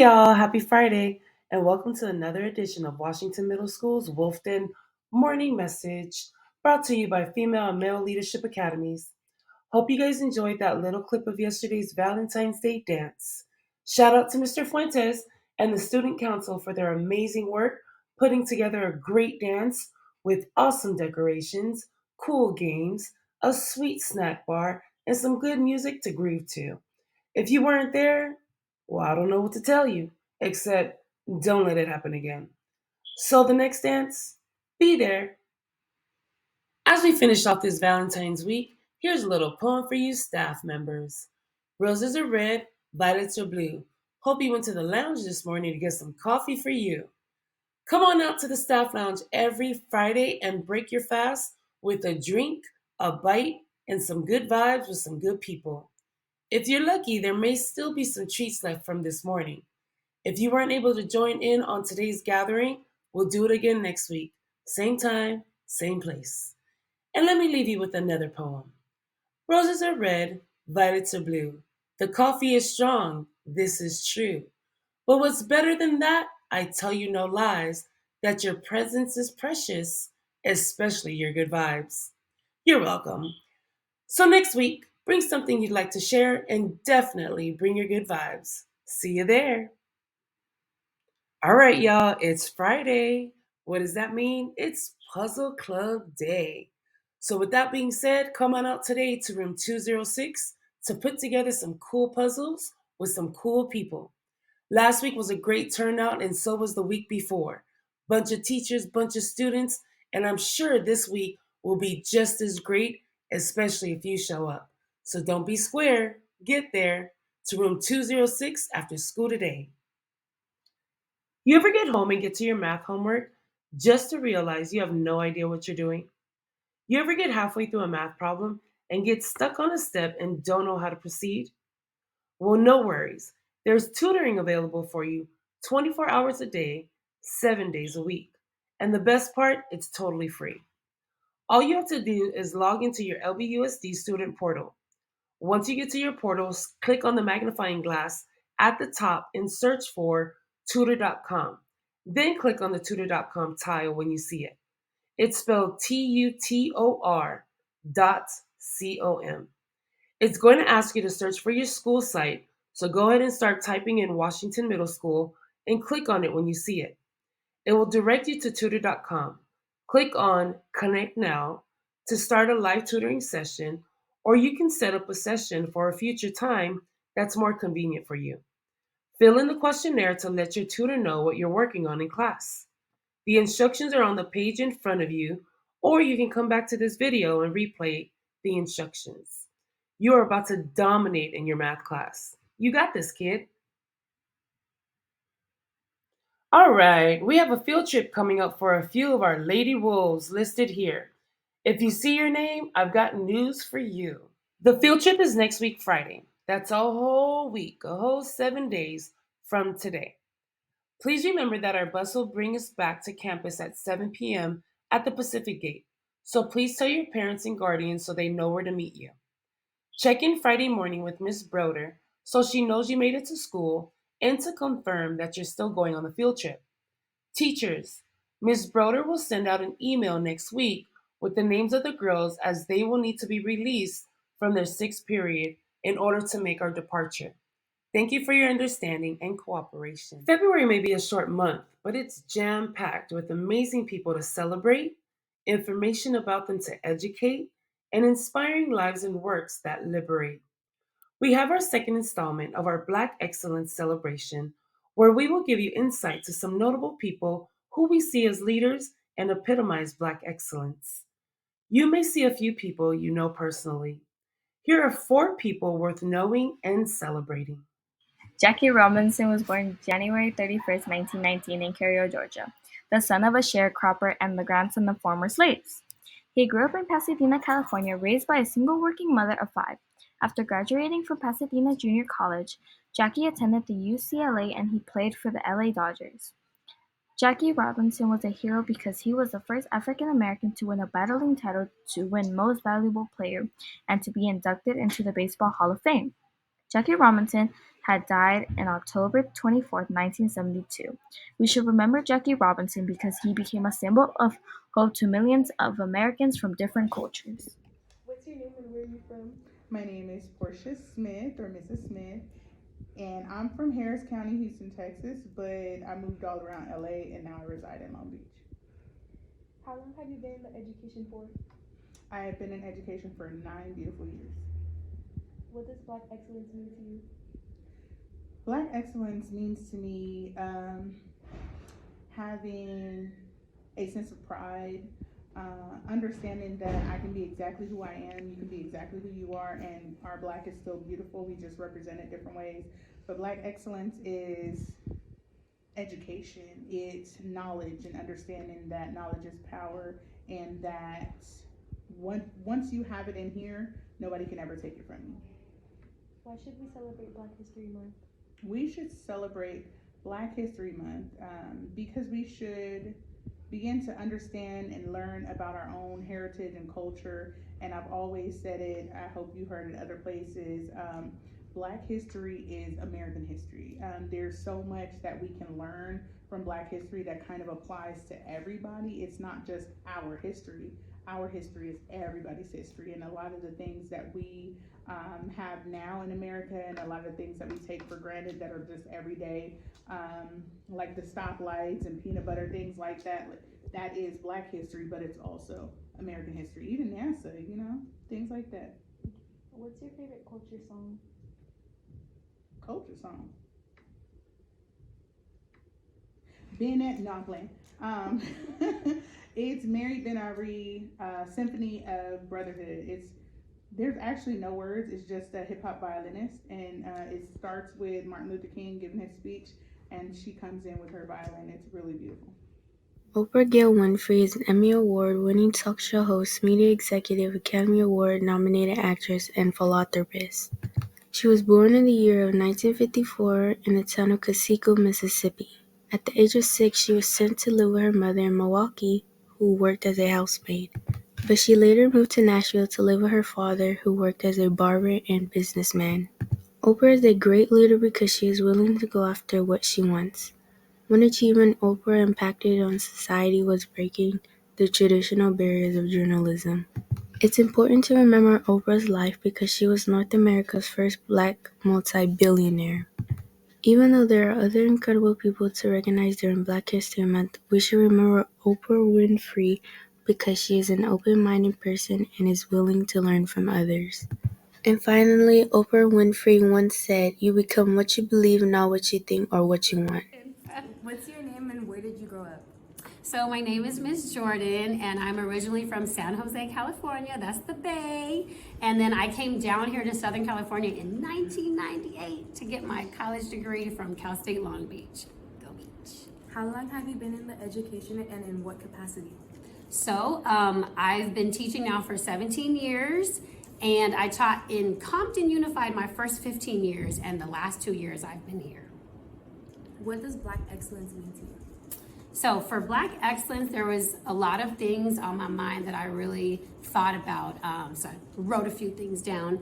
y'all, happy Friday, and welcome to another edition of Washington Middle School's Wolfden Morning Message, brought to you by Female and Male Leadership Academies. Hope you guys enjoyed that little clip of yesterday's Valentine's Day dance. Shout out to Mr. Fuentes and the Student Council for their amazing work putting together a great dance with awesome decorations, cool games, a sweet snack bar, and some good music to groove to. If you weren't there, well, I don't know what to tell you, except don't let it happen again. So the next dance, be there. As we finish off this Valentine's week, here's a little poem for you staff members. Roses are red, violets are blue. Hope you went to the lounge this morning to get some coffee for you. Come on out to the staff lounge every Friday and break your fast with a drink, a bite, and some good vibes with some good people. If you're lucky, there may still be some treats left from this morning. If you weren't able to join in on today's gathering, we'll do it again next week. Same time, same place. And let me leave you with another poem. Roses are red, violets are blue. The coffee is strong, this is true. But what's better than that? I tell you no lies, that your presence is precious, especially your good vibes. You're welcome. So next week, bring something you'd like to share and definitely bring your good vibes. See you there. All right, y'all, it's Friday. What does that mean? It's Puzzle Club Day. So, with that being said, come on out today to room 206 to put together some cool puzzles with some cool people. Last week was a great turnout, and so was the week before. Bunch of teachers, bunch of students, and I'm sure this week will be just as great, especially if you show up. So, don't be square. Get there to room 206 after school today. You ever get home and get to your math homework just to realize you have no idea what you're doing? You ever get halfway through a math problem and get stuck on a step and don't know how to proceed? Well, no worries. There's tutoring available for you 24 hours a day, 7 days a week. And the best part, it's totally free. All you have to do is log into your LBUSD student portal. Once you get to your portal, click on the magnifying glass at the top and search for tutor.com. Then click on the tutor.com tile when you see it. It's spelled tutor.com. It's going to ask you to search for your school site, so go ahead and start typing in Washington Middle School and click on it when you see it. It will direct you to tutor.com. Click on Connect Now to start a live tutoring session, or you can set up a session for a future time that's more convenient for you. Fill in the questionnaire to let your tutor know what you're working on in class. The instructions are on the page in front of you, or you can come back to this video and replay the instructions. You are about to dominate in your math class. You got this, kid. All right, we have a field trip coming up for a few of our Lady Wolves listed here. If you see your name, I've got news for you. The field trip is next week, Friday. That's a whole week, a whole 7 days from today. Please remember that our bus will bring us back to campus at 7 p.m. at the Pacific Gate. So please tell your parents and guardians so they know where to meet you. Check in Friday morning with Miss Broder so she knows you made it to school and to confirm that you're still going on the field trip. Teachers, Miss Broder will send out an email next week with the names of the girls as they will need to be released from their sixth period in order to make our departure. Thank you for your understanding and cooperation. February may be a short month, but it's jam-packed with amazing people to celebrate, information about them to educate, and inspiring lives and works that liberate. We have our second installment of our Black Excellence Celebration, where we will give you insight to some notable people who we see as leaders and epitomize Black excellence. You may see a few people you know personally. Here are 4 people worth knowing and celebrating. Jackie Robinson was born January 31st, 1919 in Cairo, Georgia, the son of a sharecropper and the grandson of former slaves. He grew up in Pasadena, California, raised by a single working mother of 5. After graduating from Pasadena Junior College, Jackie attended the UCLA and he played for the LA Dodgers. Jackie Robinson was a hero because he was the first African American to win a battling title to win Most Valuable Player and to be inducted into the Baseball Hall of Fame. Jackie Robinson had died on October 24th, 1972. We should remember Jackie Robinson because he became a symbol of hope to millions of Americans from different cultures. What's your name and where are you from? My name is Portia Smith or Mrs. Smith, and I'm from Harris County, Houston, Texas, but I moved all around LA and now I reside in Long Beach. How long have you been in the education for? I have been in education for 9 beautiful years. What does Black excellence mean to you? Black excellence means to me having a sense of pride, understanding that I can be exactly who I am, you can be exactly who you are, and our black is still beautiful. We just represent it different ways. But black excellence is education, it's knowledge and understanding that knowledge is power, and that once you have it in here, nobody can ever take it from you. Why should we celebrate Black History Month? We should celebrate Black History Month because we should begin to understand and learn about our own heritage and culture. And I've always said it, I hope you heard it other places. Black history is American history. There's so much that we can learn from Black history that kind of applies to everybody. It's not just our history. Our history is everybody's history, and a lot of the things that we have now in America, and a lot of the things that we take for granted that are just everyday, like the stoplights and peanut butter, things like that. That is Black history, but it's also American history. Even NASA, things like that. What's your favorite culture song? Culture song. Bennett, no, I'm playing. It's Mary Ben Ari, Symphony of Brotherhood. There's actually no words. It's just a hip hop violinist, and it starts with Martin Luther King giving his speech, and she comes in with her violin. It's really beautiful. Oprah Gail Winfrey is an Emmy Award-winning talk show host, media executive, Academy Award-nominated actress, and philanthropist. She was born in the year of 1954 in the town of Casico, Mississippi. At the age of 6, she was sent to live with her mother in Milwaukee, who worked as a housemaid. But she later moved to Nashville to live with her father, who worked as a barber and businessman. Oprah is a great leader because she is willing to go after what she wants. One achievement Oprah impacted on society was breaking the traditional barriers of journalism. It's important to remember Oprah's life because she was North America's first Black multi-billionaire. Even though there are other incredible people to recognize during Black History Month, we should remember Oprah Winfrey because she is an open-minded person and is willing to learn from others. And finally, Oprah Winfrey once said, "You become what you believe, not what you think or what you want." What's your name and where did you grow up? So my name is Miss Jordan, and I'm originally from San Jose, California. That's the Bay. And then I came down here to Southern California in 1998 to get my college degree from Cal State Long Beach. Go Beach. How long have you been in the education and in what capacity? So I've been teaching now for 17 years, and I taught in Compton Unified my first 15 years, and the last 2 years I've been here. What does Black excellence mean to you? So for Black excellence, there was a lot of things on my mind that I really thought about. So I wrote a few things down.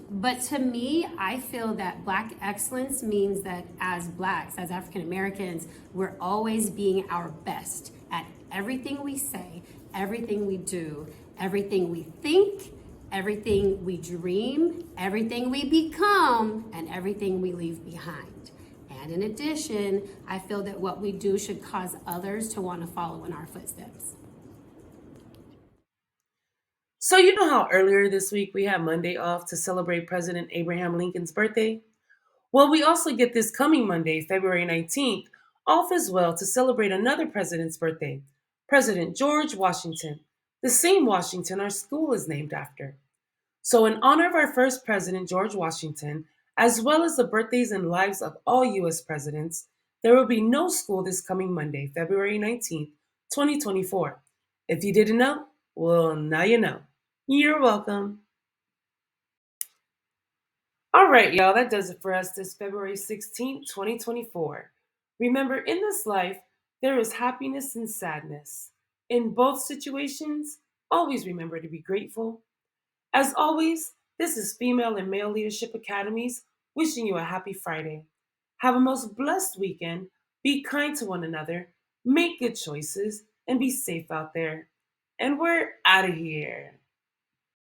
But to me, I feel that Black excellence means that as Blacks, as African Americans, we're always being our best at everything we say, everything we do, everything we think, everything we dream, everything we become, and everything we leave behind. And in addition, I feel that what we do should cause others to want to follow in our footsteps. So, you know how earlier this week we had Monday off to celebrate President Abraham Lincoln's birthday? Well, we also get this coming Monday, February 19th, off as well to celebrate another president's birthday, President George Washington, the same Washington our school is named after. So, in honor of our first president, George Washington, as well as the birthdays and lives of all U.S. presidents, there will be no school this coming Monday, February 19th, 2024. If you didn't know, well, now you know. You're welcome. All right, y'all, that does it for us this February 16th, 2024. Remember, in this life, there is happiness and sadness. In both situations, always remember to be grateful. As always, this is Female and Male Leadership Academy's wishing you a happy Friday. Have a most blessed weekend. Be kind to one another, make good choices, and be safe out there. And we're out of here.